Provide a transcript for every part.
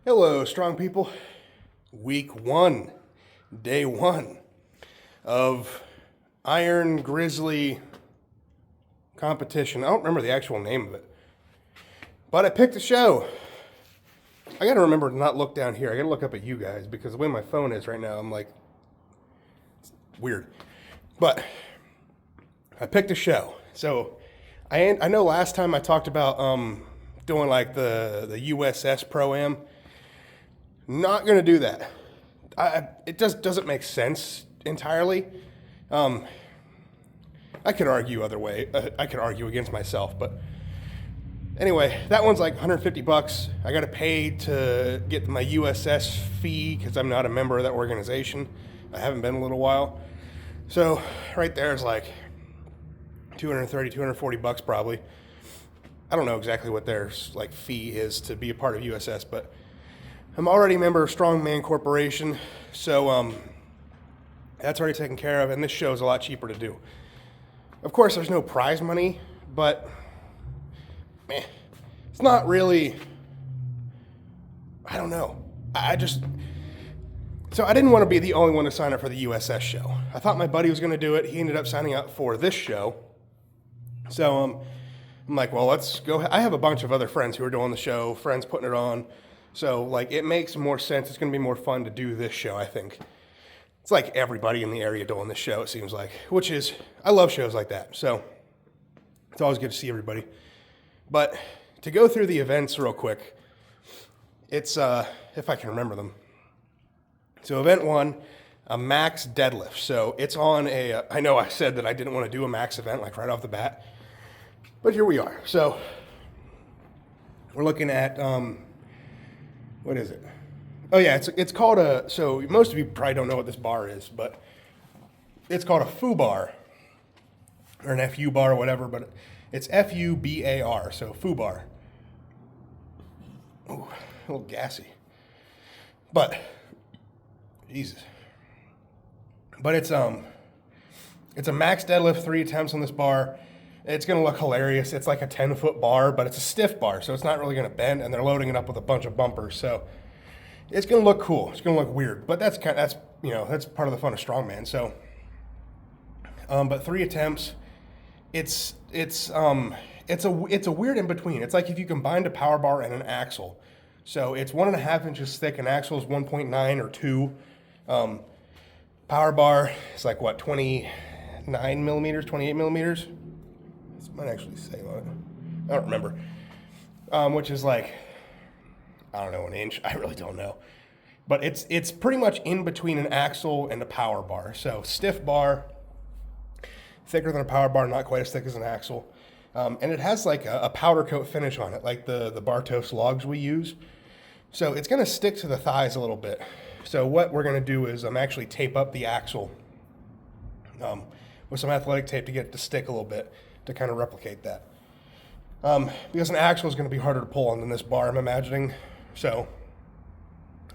Hello, strong people. Week one, day one of Iron Grizzly competition. I don't remember the actual name of it, but I picked a show. I gotta remember to not look down here. I gotta look up at you guys because the way my phone is right now, I'm like, it's weird. But I picked a show. So I know last time I talked about doing like the USS Pro-Am. Not going to do that. It just doesn't make sense entirely. I could argue other way. I could argue against myself, but anyway, that one's like $150. I got to pay to get my USS fee because I'm not a member of that organization. I haven't been in a little while. So right there is like $230, $240 probably. I don't know exactly what their like fee is to be a part of USS, but I'm already a member of Strongman Corporation, so that's already taken care of, and this show is a lot cheaper to do. Of course, there's no prize money, but it's not really, I don't know. So I didn't want to be the only one to sign up for the USS show. I thought my buddy was going to do it. He ended up signing up for this show. So I'm like, well, let's go. I have a bunch of other friends who are doing the show, friends putting it on. So, like, it makes more sense. It's going to be more fun to do this show, I think. It's like everybody in the area doing this show, it seems like, which is, I love shows like that. So, it's always good to see everybody. But to go through the events real quick, it's, if I can remember them. So, event one, a max deadlift. So, it's on I know I said that I didn't want to do a max event, like, right off the bat. But here we are. So, we're looking at, what is it? Oh yeah, it's called so most of you probably don't know what this bar is, but it's called a FU bar, or an FU bar or whatever, but it's FUBAR, so FU bar. Ooh, a little gassy. But, Jesus. But it's a max deadlift, 3 attempts on this bar. It's going to look hilarious. It's like a 10-foot bar, but it's a stiff bar, so it's not really going to bend, and they're loading it up with a bunch of bumpers. So it's going to look cool. It's going to look weird, but that's part of the fun of strongman. So, but 3 attempts. It's a weird in between. It's like if you combined a power bar and an axle. So it's 1.5 inches thick, and axle is 1.9 or 2. Power bar is like what, 29 millimeters, 28 millimeters. Might actually say on it. I don't remember. Which is like, I don't know, an inch. I really don't know. But it's pretty much in between an axle and a power bar. So stiff bar, thicker than a power bar, not quite as thick as an axle. And it has like a powder coat finish on it, like the Bartos logs we use. So it's going to stick to the thighs a little bit. So what we're going to do is actually tape up the axle with some athletic tape to get it to stick a little bit, to kind of replicate that. Because an axle is going to be harder to pull on than this bar, I'm imagining. So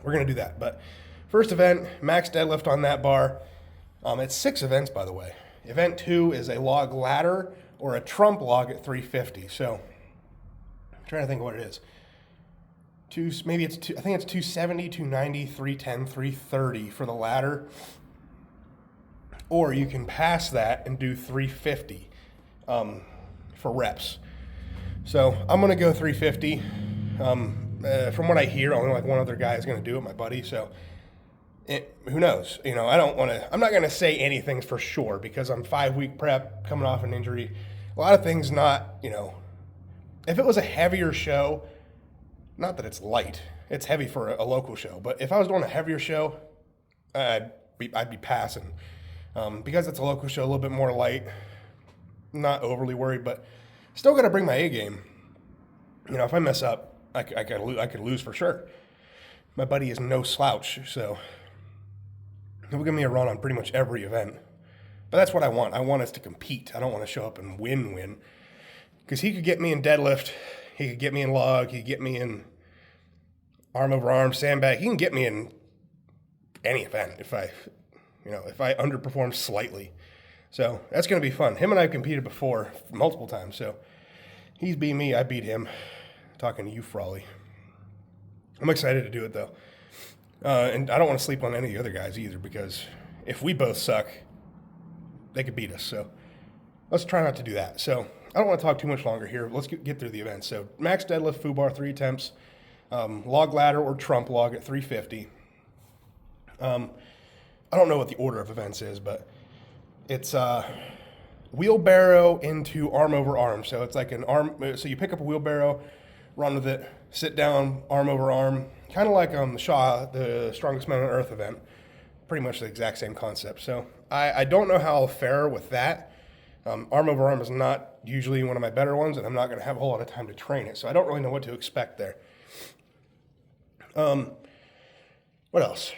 we're going to do that. But first event, max deadlift on that bar. It's 6 events, by the way. Event 2 is a log ladder or a trump log at 350. So I'm trying to think of what it is. I think it's 270, 290, 310, 330 for the ladder. Or you can pass that and do 350. For reps. So I'm going to go 350. From what I hear, only like one other guy is going to do it, my buddy. So who knows? I'm not going to say anything for sure because I'm 5-week prep coming off an injury. A lot of things if it was a heavier show, not that it's light, it's heavy for a local show, but if I was doing a heavier show, I'd be passing. Because it's a local show, a little bit more light. Not overly worried, but still got to bring my A game. If I mess up, I could lose for sure. My buddy is no slouch, so he'll give me a run on pretty much every event. But that's what I want. I want us to compete. I don't want to show up and win. Because he could get me in deadlift, he could get me in log, he could get me in arm over arm, sandbag. He can get me in any event if I underperform slightly. So that's going to be fun. Him and I have competed before multiple times. So he's beat me, I beat him. Talking to you, Frawley. I'm excited to do it though. And I don't want to sleep on any of the other guys either, because if we both suck, they could beat us. So let's try not to do that. So I don't want to talk too much longer here. Let's get through the event. So max deadlift, foo bar, 3 attempts, log ladder or trump log at 350. I don't know what the order of events is, but it's wheelbarrow into arm over arm. So it's like an arm. So you pick up a wheelbarrow, run with it, sit down, arm over arm, kind of like the Strongest Man on Earth event. Pretty much the exact same concept. So I don't know how I'll fare with that. Arm over arm is not usually one of my better ones, and I'm not going to have a whole lot of time to train it. So I don't really know what to expect there. What else?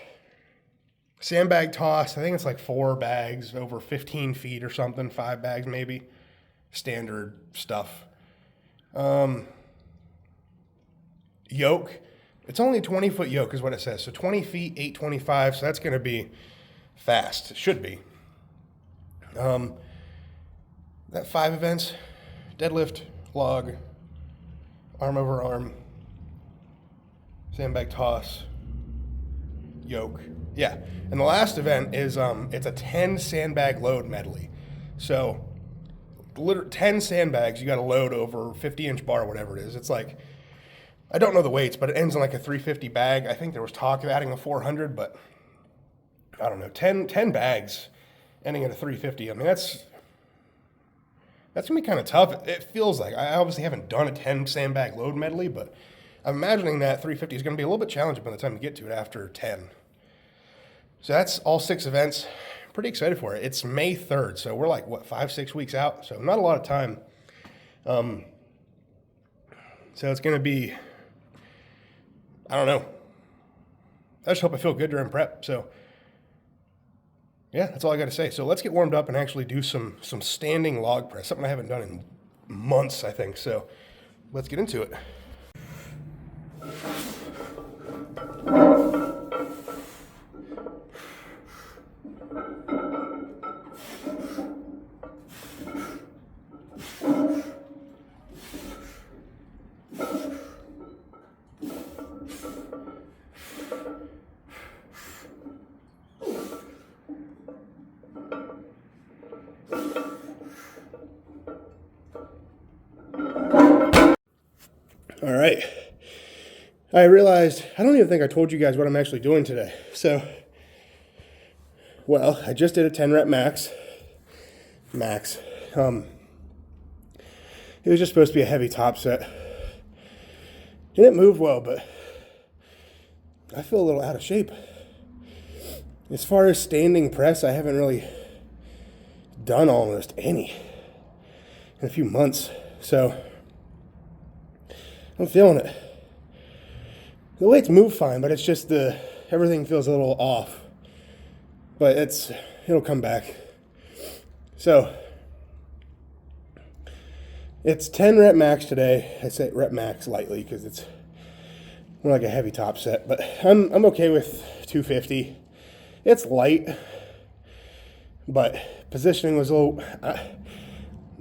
Sandbag toss. I think it's like 4 bags over 15 feet or something. 5 bags maybe. Standard stuff. Yoke. It's only a 20-foot yoke is what it says. So 20 feet, 825. So that's going to be fast. It should be. That 5 events. Deadlift, log, arm over arm, sandbag toss, yoke. Yeah. And the last event is it's a 10 sandbag load medley. So 10 sandbags you got to load over 50-inch bar, whatever it is. It's like, I don't know the weights, but it ends in like a 350 bag. I think there was talk of adding a 400, but I don't know. 10 bags ending at a 350. I mean, that's going to be kind of tough. It feels like. I obviously haven't done a 10 sandbag load medley, but I'm imagining that 350 is going to be a little bit challenging by the time you get to it after 10. So that's all 6 events. Pretty excited for it. It's May 3rd, so we're like, 5-6 weeks out? So not a lot of time. So it's going to be, I don't know. I just hope I feel good during prep. So yeah, that's all I got to say. So let's get warmed up and actually do some standing log press, something I haven't done in months, I think. So let's get into it. All right. I realized, I don't even think I told you guys what I'm actually doing today. So, well, I just did a 10 rep max. It was just supposed to be a heavy top set. Didn't move well, but I feel a little out of shape. As far as standing press, I haven't really done almost any in a few months. So, I'm feeling it. The weights move fine, but it's just everything feels a little off. But it'll come back. So it's 10 rep max today. I say rep max lightly because it's more like a heavy top set, but I'm okay with 250. It's light, but positioning was a little.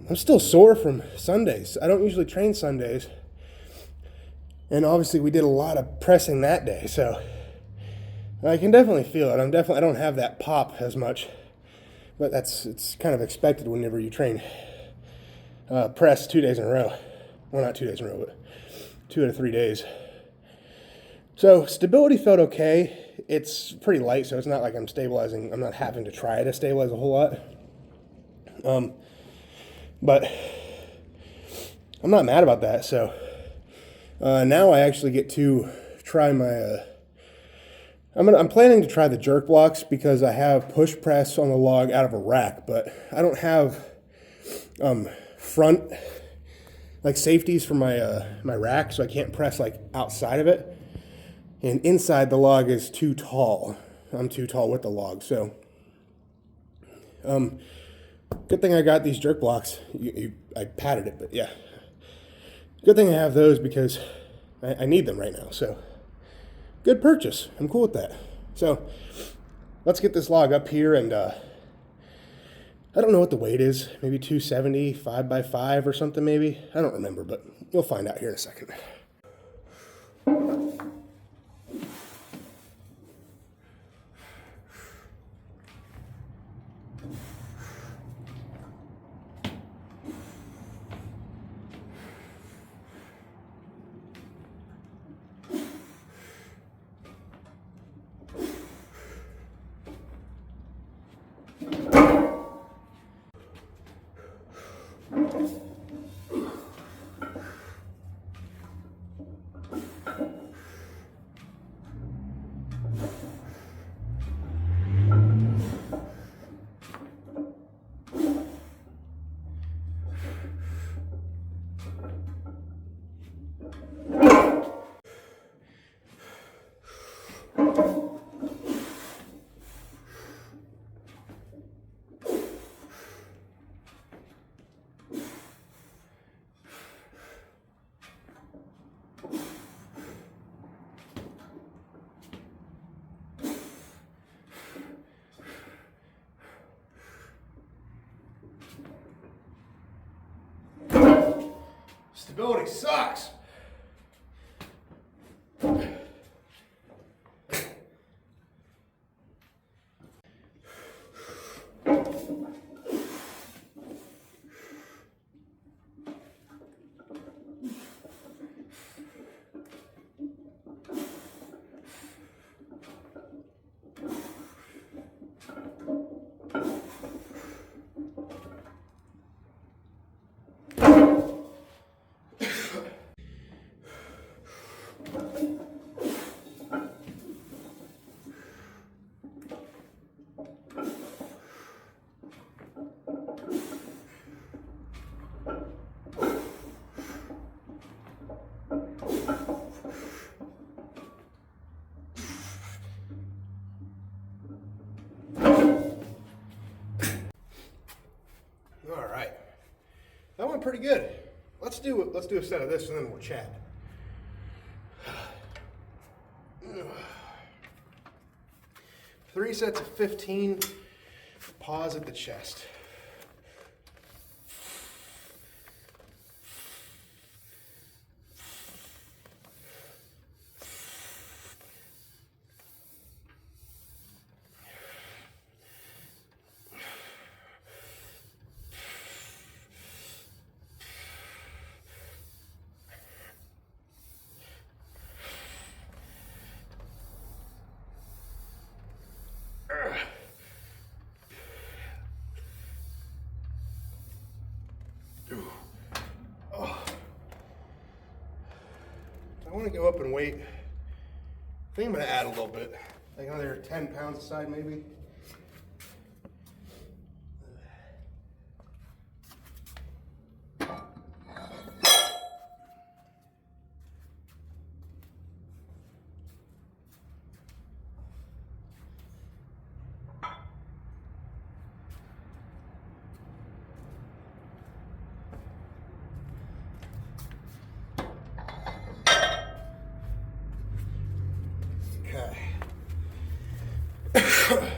I'm still sore from Sundays. I don't usually train Sundays. And obviously we did a lot of pressing that day, so I can definitely feel it. I don't have that pop as much, but it's kind of expected whenever you train press 2 days in a row. Well, not 2 days in a row, but 2 out of 3 days. So stability felt okay. It's pretty light, so it's not like I'm stabilizing. I'm not having to try to stabilize a whole lot. But I'm not mad about that, so. Now I actually get to try my, I'm planning to try the jerk blocks because I have push press on the log out of a rack, but I don't have front, like safeties for my rack, so I can't press like outside of it. And inside the log is too tall. I'm too tall with the log, so good thing I got these jerk blocks. I patted it, but yeah. Good thing I have those because I need them right now. So, good purchase. I'm cool with that. So, let's get this log up here, and I don't know what the weight is. Maybe 270, 5x5 or something. Maybe, I don't remember, but you'll find out here in a second. All right, I realized I don't even think I told you guys what I'm actually doing today. So, well, I just did a 10 rep max. Stability sucks. All right, that went pretty good. Let's do a set of this and then we'll chat. Three sets of 15. Pause at the chest. I want to go up and weight. I think I'm going to add a little bit, like another 10 pounds aside maybe.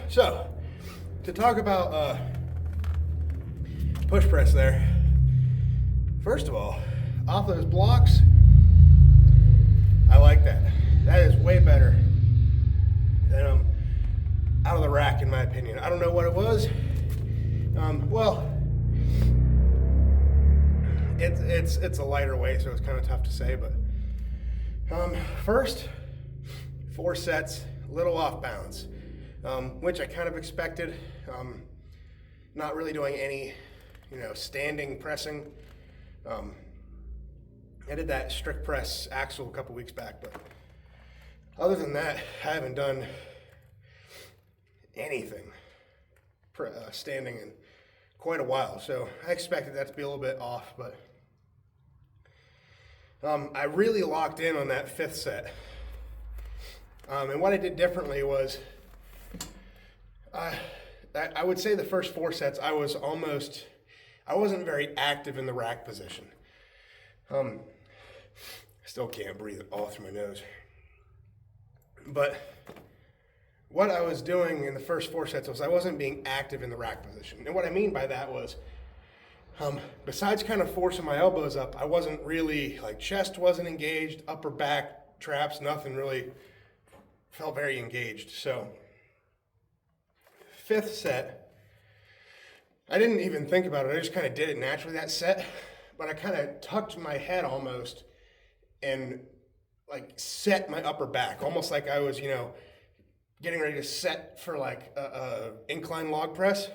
So, to talk about push press there, first of all, off those blocks, I like that. That is way better than out of the rack in my opinion. I don't know what it was. Well, it's a lighter weight, so it's kind of tough to say, but first 4 sets, a little off balance. Which I kind of expected. Not really doing any, standing pressing. I did that strict press axle a couple weeks back, but other than that, I haven't done anything standing in quite a while. So I expected that to be a little bit off, but I really locked in on that 5th set. And what I did differently was, I would say the first 4 sets, I wasn't very active in the rack position. I still can't breathe all through my nose. But what I was doing in the first 4 sets was I wasn't being active in the rack position. And what I mean by that was, besides kind of forcing my elbows up, I wasn't really, chest wasn't engaged, upper back, traps, nothing really felt very engaged. So 5th set, I didn't even think about it. I just kind of did it naturally that set, but I kind of tucked my head almost and set my upper back, almost like I was, getting ready to set for a incline log press.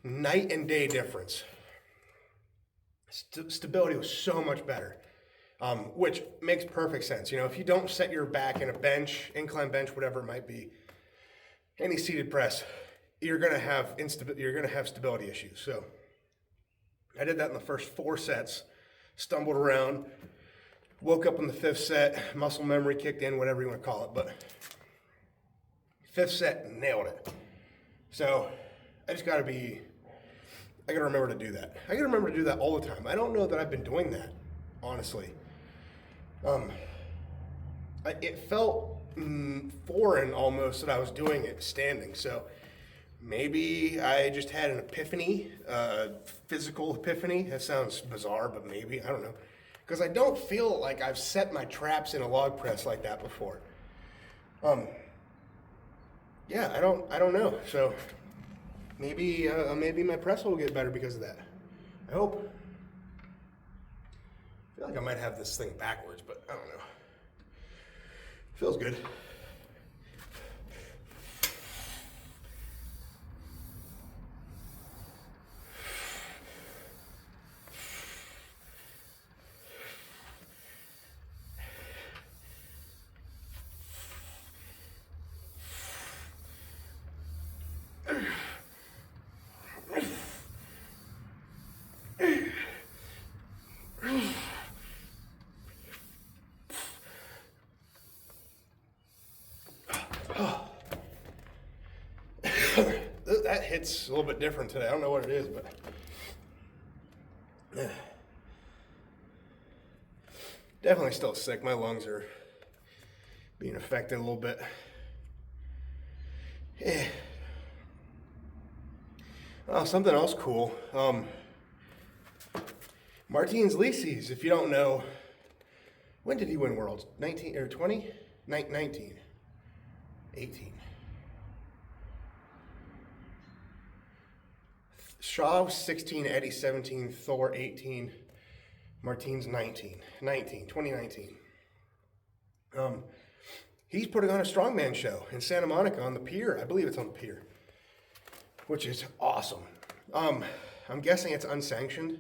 Night and day difference. Stability was so much better, which makes perfect sense. If you don't set your back in a bench, incline bench, whatever it might be, any seated press, you're gonna have stability issues. So I did that in the first 4 sets, stumbled around, woke up in the 5th set, muscle memory kicked in, whatever you want to call it, but 5th set, nailed it. So I gotta remember to do that. I gotta remember to do that all the time. I don't know that I've been doing that, honestly. It felt foreign almost that I was doing it standing. So maybe I just had an epiphany, physical epiphany. That sounds bizarre, but maybe, I don't know. Because I don't feel like I've set my traps in a log press like that before. Yeah, I don't know. So maybe my press will get better because of that. I hope. I feel like I might have this thing backwards, but I don't know. Feels good. That hits a little bit different today. I don't know what it is, but yeah. Definitely still sick. My lungs are being affected a little bit. Yeah. Oh, something else cool. Martins Licis, if you don't know, when did he win Worlds? 19 or 20? 19. 18. Shaw 16, Eddie 17, Thor 18, Martins 19. 2019. He's putting on a strongman show in Santa Monica on the pier. I believe it's on the pier, which is awesome. I'm guessing it's unsanctioned,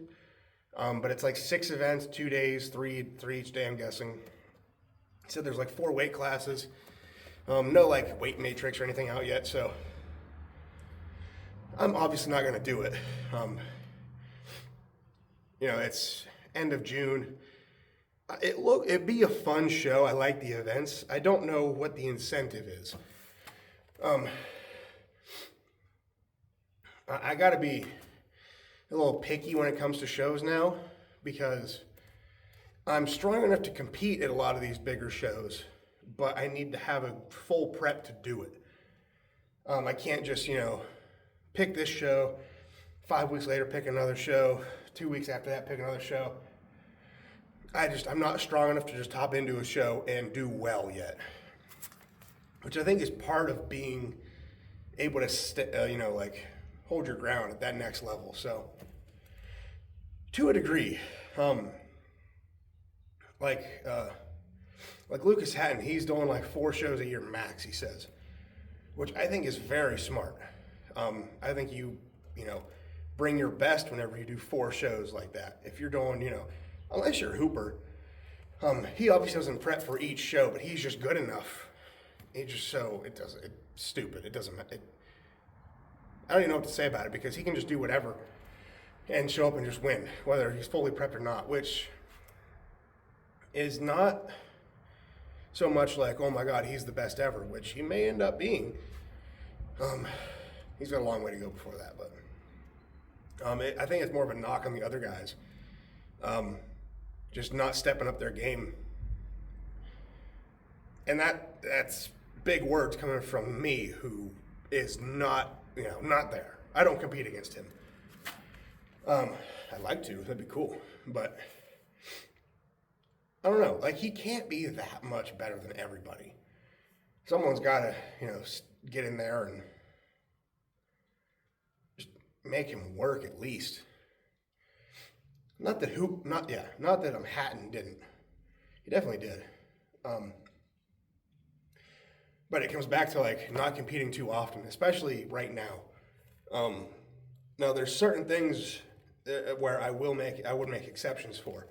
but it's like 6 events, 2 days, three each day, I'm guessing. He said there's like 4 weight classes. No like weight matrix or anything out yet, so I'm obviously not going to do it. It's end of June. It'd be a fun show. I like the events. I don't know what the incentive is. I got to be a little picky when it comes to shows now because I'm strong enough to compete at a lot of these bigger shows, but I need to have a full prep to do it. I can't just, pick this show, 5 weeks later pick another show, 2 weeks after that pick another show. I'm not strong enough to just hop into a show and do well yet, which I think is part of being able to, hold your ground at that next level. So, to a degree, like Lucas Hatton, he's doing like 4 shows a year max, he says, which I think is very smart. I think you bring your best whenever you do 4 shows like that. If you're doing, unless you're a hooper, he obviously doesn't prep for each show, but he's just good enough. It's stupid. I don't even know what to say about it because he can just do whatever and show up and just win, whether he's fully prepped or not, which is not so much like, oh my God, he's the best ever, which he may end up being. He's got a long way to go before that, but I think it's more of a knock on the other guys. Just not stepping up their game. And that's big words coming from me, who is not there. I don't compete against him. I'd like to, that'd be cool, but I don't know, he can't be that much better than everybody. Someone's got to, get in there and just make him work at least. Not that Hatton didn't. He definitely did. But it comes back to not competing too often, especially right now. Now there's certain things where I would make exceptions for.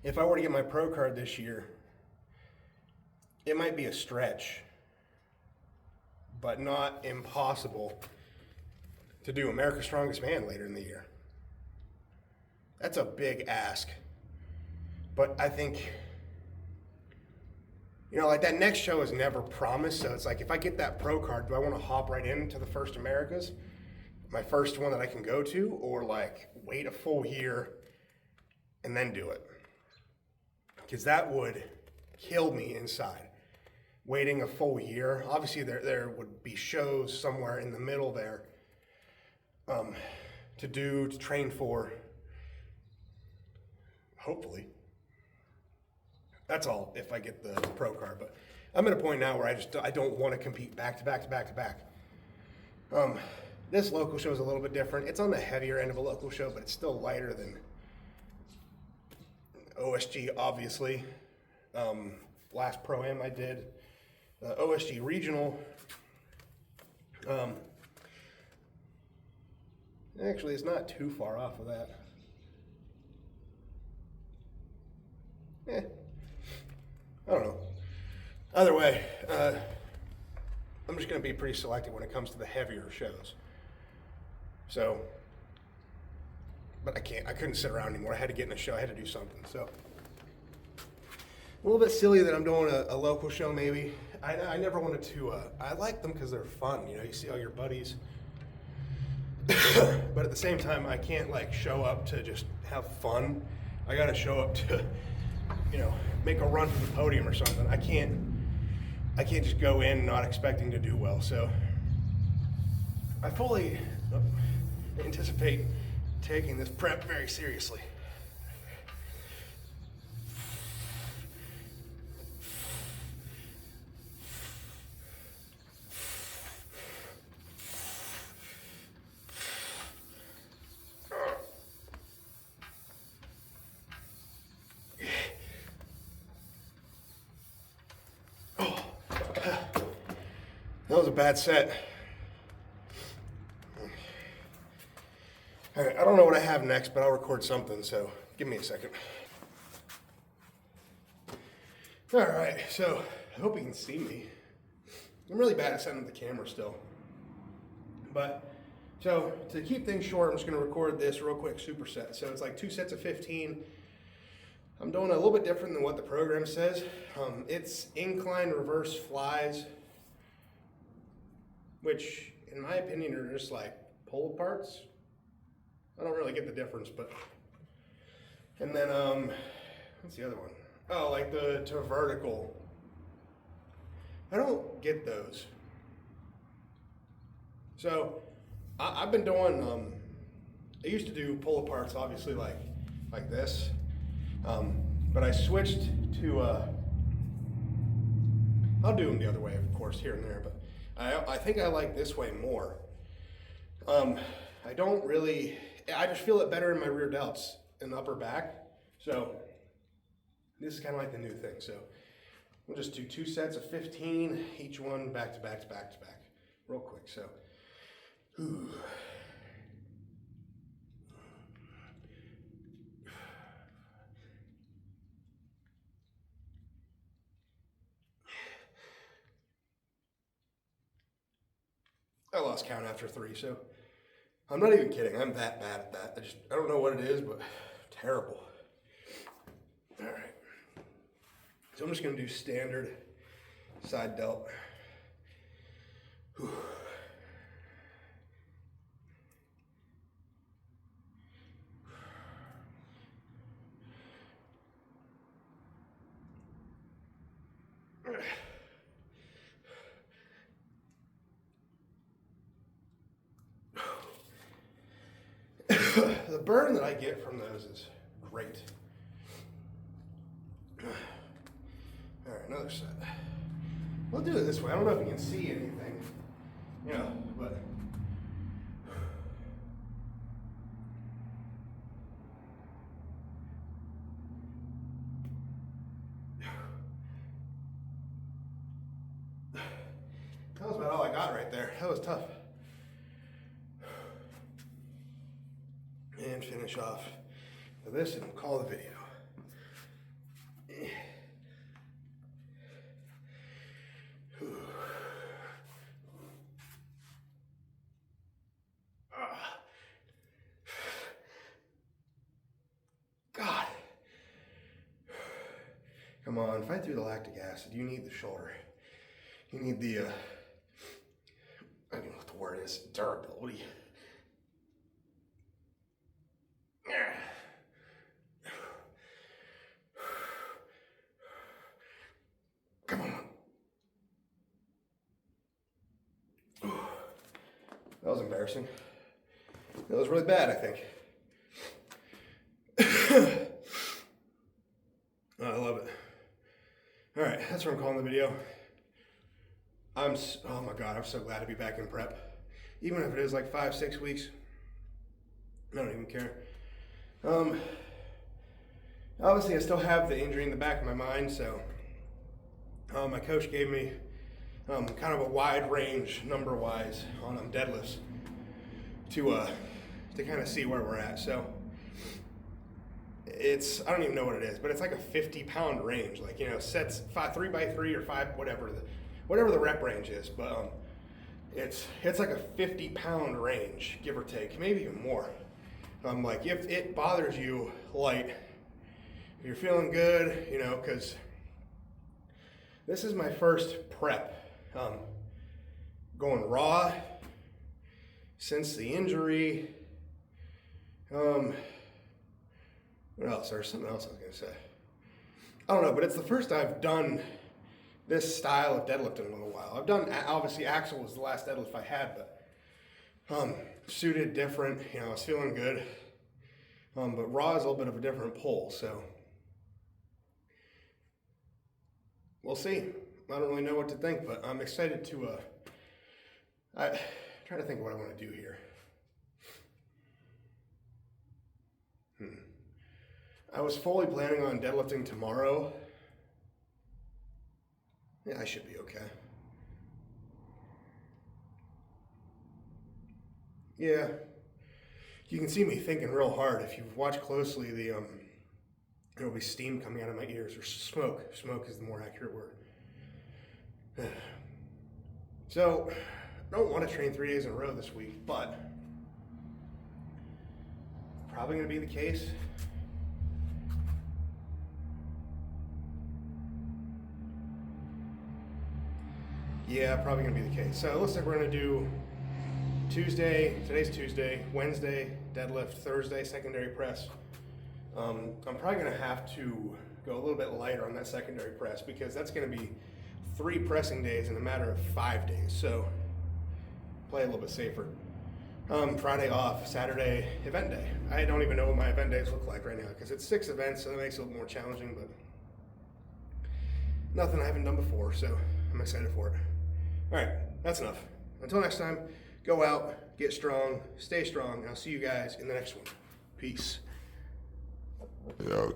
If I were to get my pro card this year, it might be a stretch, but not impossible to do America's Strongest Man later in the year. That's a big ask. But I think, that next show is never promised. So it's if I get that pro card, do I want to hop right into the first Americas? My first one that I can go to, or wait a full year and then do it? because that would kill me inside. Waiting a full year. Obviously, there would be shows somewhere in the middle there to train for. Hopefully. That's all if I get the pro card. But I'm at a point now where I don't want to compete back to back to back to back. This local show is a little bit different. It's on the heavier end of a local show, but it's still lighter than OSG, obviously. Last Pro-Am I did. OSG Regional. Actually, it's not too far off of that. I don't know. Either way, I'm just going to be pretty selective when it comes to the heavier shows. So, but I couldn't sit around anymore. I had to get in a show. I had to do something. So, a little bit silly that I'm doing a local show maybe. I never wanted to, I like them because they're fun. You know, you see all your buddies. But at the same time, I can't like show up to just have fun. I got to show up to, you know, make a run for the podium or something. I can't just go in not expecting to do well. So I fully anticipate taking this prep very seriously. That was a bad set. All right, I don't know what I have next, but I'll record something, so give me a second. All right, so I hope you can see me. I'm really bad at setting up the camera still. But, so to keep things short, I'm just gonna record this real quick superset. So it's like 2 sets of 15. I'm doing a little bit different than what the program says. It's incline reverse flies, which in my opinion are just like pull parts. I don't really get the difference, but, and then, what's the other one? Oh, like to vertical. I don't get those. So I've been doing, I used to do pull aparts, obviously like this, but I switched to, I'll do them the other way, of course, here and there, but I think I like this way more. I don't really, I just feel it better in my rear delts and upper back. So this is kind of like the new thing. So we'll just do 2 sets of 15, each one back to back to back to back, real quick. So, whew. I lost count after 3, so I'm not even kidding. I'm that bad at that. I don't know what it is, but terrible. All right. So I'm just gonna do standard side delt. Whew. The burn that I get from those is great. All right, another set. We'll do it this way. I don't know if you can see anything, you know, but. That was about all I got right there. That was tough. And finish off with this and we'll call the video. God. Come on, fight through the lactic acid. You need the shoulder. You need the, I don't know what the word is, durability. was embarrassing. That was really bad, I think. Oh, I love it. All right, that's what I'm calling the video. Oh my God, I'm so glad to be back in prep. Even if it is like 5-6 weeks, I don't even care. Obviously I still have the injury in the back of my mind, so my coach gave me kind of a wide range number-wise on deadlifts to kind of see where we're at. So I don't even know what it is, but it's like a 50-pound range, like, you know, sets 3x3 or 5, whatever the rep range is, but it's like a 50-pound range, give or take, maybe even more. Like, if it bothers you light, if you're feeling good, you know, because this is my first prep, going raw since the injury. What else? There's something else I was gonna say. I don't know, but it's the first I've done this style of deadlifting in a little while. I've done, obviously Axel was the last deadlift I had, but suited, different, you know, I was feeling good. But raw is a little bit of a different pull, so we'll see. I don't really know what to think, but I'm excited to, I'm trying to think of what I want to do here. I was fully planning on deadlifting tomorrow. Yeah, I should be okay. Yeah, you can see me thinking real hard. If you've watched closely, there'll be steam coming out of my ears, or smoke. Smoke is the more accurate word. So, I don't want to train 3 days in a row this week, but probably going to be the case. Yeah, probably going to be the case. So it looks like we're going to do Tuesday, today's Tuesday, Wednesday, deadlift, Thursday, secondary press. I'm probably going to have to go a little bit lighter on that secondary press because that's going to be 3 pressing days in a matter of 5 days. So play a little bit safer. Friday off, Saturday, event day. I don't even know what my event days look like right now because it's 6 events, so that makes it a little more challenging, but nothing I haven't done before, so I'm excited for it. All right, that's enough. Until next time, go out, get strong, stay strong, and I'll see you guys in the next one. Peace. Yeah.